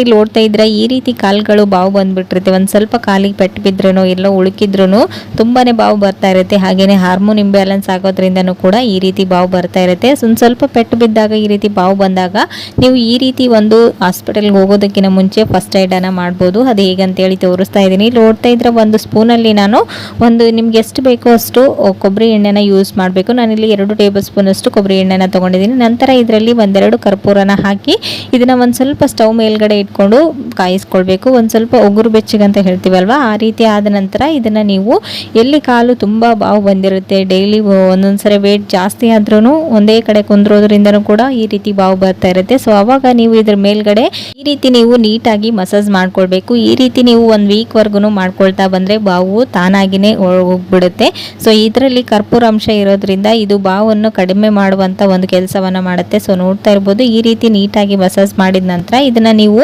ಇಲ್ಲಿ ನೋಡ್ತಾ ಇದ್ರೆ ಈ ರೀತಿ ಕಾಲ್ಗಳು ಬಾವು ಬಂದ್ಬಿಟ್ಟಿರುತ್ತೆ. ಒಂದ್ ಸ್ವಲ್ಪ ಕಾಲಿಗೆ ಪೆಟ್ಟು ಬಿದ್ರೂ ಎಲ್ಲೋ ಉಳುಕಿದ್ರು ತುಂಬಾನೇ ಬಾವು ಬರ್ತಾ ಇರುತ್ತೆ. ಹಾಗೇನೆ ಹಾರ್ಮೋನ್ ಇಂಬ್ಯಾಲೆನ್ಸ್ ಆಗೋದ್ರಿಂದನೂ ಕೂಡ ಈ ರೀತಿ ಬಾವು ಬರ್ತಾ ಇರುತ್ತೆ. ಒಂದ್ ಸ್ವಲ್ಪ ಪೆಟ್ಟು ಬಿದ್ದಾಗ ಈ ರೀತಿ ಬಾವು ಬಂದಾಗ ನೀವು ಈ ರೀತಿ ಒಂದು ಹಾಸ್ಪಿಟಲ್ಗೆ ಹೋಗೋದಕ್ಕಿಂತ ಮುಂಚೆ ಫಸ್ಟ್ ಏಡ್ ಅನ್ನ ಮಾಡ್ಬೋದು. ಅದು ಹೇಗಂತ ಹೇಳಿ ತೋರಿಸ್ತಾ ಇದ್ದೀನಿ. ನೋಡ್ತಾ ಇದ್ರೆ ಒಂದು ಸ್ಪೂನಲ್ಲಿ ನಾನು ನಿಮ್ಗೆ ಎಷ್ಟು ಬೇಕೋ ಅಷ್ಟು ಕೊಬ್ಬರಿ ಎಣ್ಣೆನ ಯೂಸ್ ಮಾಡಬೇಕು. ನಾನಿಲ್ಲಿ 2 ಟೇಬಲ್ ಸ್ಪೂನ್ ಅಷ್ಟು ಕೊಬ್ಬರಿ ಎಣ್ಣೆನ ತಗೊಂಡಿದ್ದೀನಿ. ನಂತರ ಇದರಲ್ಲಿ ಒಂದೆರಡು ಕರ್ಪೂರನ ಹಾಕಿ ಇದನ್ನ ಒಂದ್ ಸ್ವಲ್ಪ ಸ್ಟವ್ ಮೇಲ್ಗಡೆ ಇಟ್ಕೊಂಡು ಕಾಯಿಸ್ಕೊಳ್ಬೇಕು. ಒಂದ್ ಸ್ವಲ್ಪ ಉಗುರು ಬೆಚ್ಚಗೆ ಅಂತ ಹೇಳ್ತೀವಲ್ವಾ, ಆ ರೀತಿ ಆದ ನಂತರ ಇದನ್ನ ನೀವು ಎಲ್ಲಿ ಕಾಲು ತುಂಬಾ ಬಾವು ಬಂದಿರುತ್ತೆ, ಡೈಲಿ ಒಂದೊಂದ್ಸರಿ ವೇಟ್ ಜಾಸ್ತಿ ಆದ್ರೂ ಒಂದೇ ಕಡೆ ಕುಂದ್ರೋದ್ರಿಂದನೂ ಕೂಡ ಈ ರೀತಿ ಬಾವು ಬರ್ತಾ ಇರುತ್ತೆ. ಸೊ ಅವಾಗ ನೀವು ಇದ್ರ ಮೇಲ್ಗಡೆ ಈ ರೀತಿ ನೀವು ನೀಟಾಗಿ ಮಸಾಜ್ ಮಾಡ್ಕೊಳ್ಬೇಕು. ಈ ರೀತಿ ನೀವು 1 ವೀಕ್ ವರ್ಗು ಮಾಡ್ಕೊಳ್ತಾ ಬಂದ್ರೆ ಬಾವು ತಾನಾಗಿನೇ ಹೋಗ್ಬಿಡುತ್ತೆ. ಸೊ ಇದರಲ್ಲಿ ಕರ್ಪೂರ ಅಂಶ ಇರೋದ್ರಿಂದ ಇದು ಬಾವನ್ನು ಕಡಿಮೆ ಮಾಡುವಂತ ಒಂದು ಕೆಲಸವನ್ನ ಮಾಡುತ್ತೆ. ಸೊ ನೋಡ್ತಾ ಇರ್ಬೋದು, ಈ ರೀತಿ ನೀಟಾಗಿ ಮಸಾಜ್ ಮಾಡಿದ ನಂತರ ಇದನ್ನ ನೀವು